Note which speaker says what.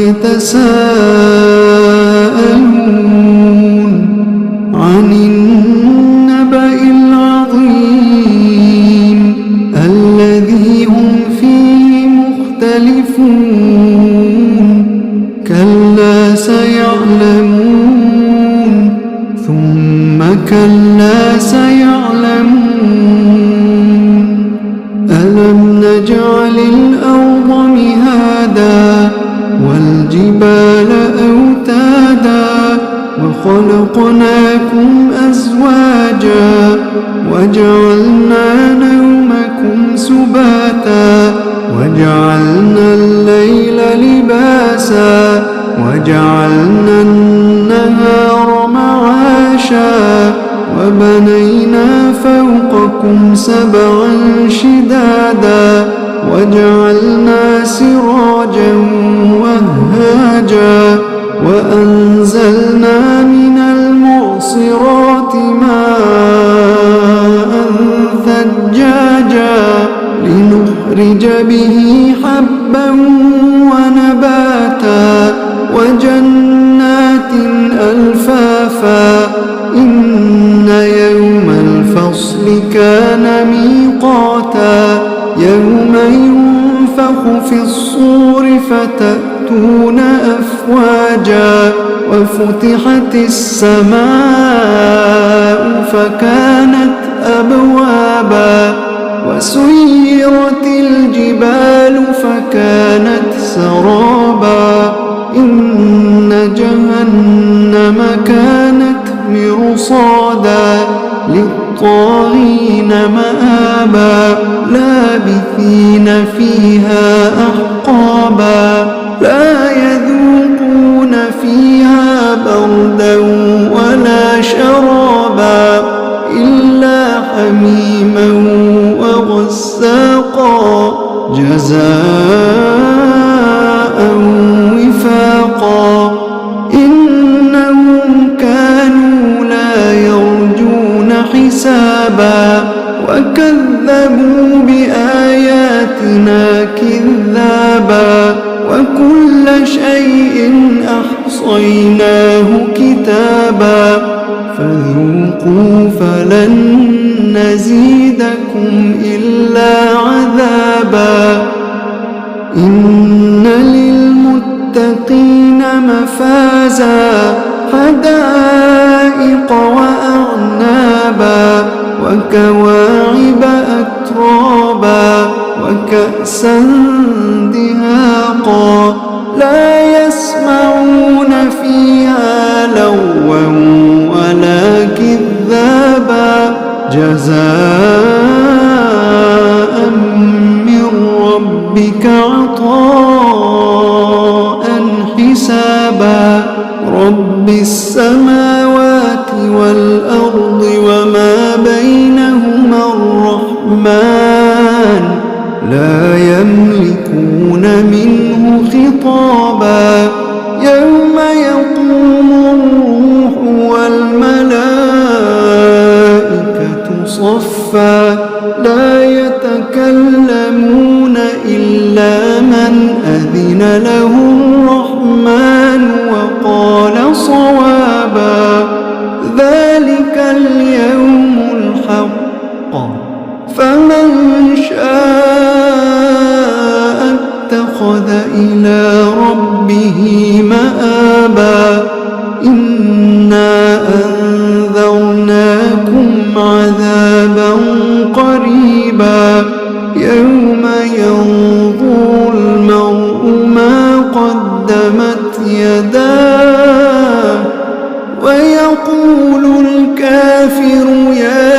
Speaker 1: يتساءلون عن النبأ العظيم الذي هم فيه مختلفون كلا سيعلمون ثم كلا سيعلمون ألم نجعل الأرض مهادا والجبال أوتادا وخلقناكم أزواجا وجعلنا نومكم سباتا وجعلنا الليل لباسا وجعلنا النهار معاشا وبنينا فوقكم سبعا شدادا وجعلنا سراجا وهاجا وأنزلنا من المعصرات ماء ثجاجا لنخرج به حبا ونباتا وجنات ألفافا إن يوم الفصل كان ميقاتا يوم ينفخ في الصور فتأتون أفواجا وفتحت السماء فكانت أبوابا وسيرت الجبال فكانت سرابا إن جهنم كانت مرصادا للطاغين مآبا لابثين فيها أحقابا لا يذوقون فيها بردا ولا شرابا إلا حميما وغساقا جزاء وفاقا إنهم كانوا لا يرجون حسابا وكذبوا بآياتنا كذابا وكل شيء أحصيناه كتابا فذوقوا فلن نزيدكم إلا عذابا إن للمتقين مفازا حدائق وأعنابا وكواعب أترابا وكأسا دهاقا لا يسمعون فيها لغوا ولا كذابا جزاء من ربك عطاء حسابا رب السماوات والأرض وما بينهما الرحمن لا يملكون منه خطابا يوم يقوم الروح والملائكة صفا لا يتكلمون إلا من أذن له الرحمن وقال صوابا ذلك اليوم الحق فمن شاء اتخذ إلى ربه مآبا إنا أنذرناكم عذابا قريبا يوم ينظر المرء ما قدمت يداه ويقول الكافر يا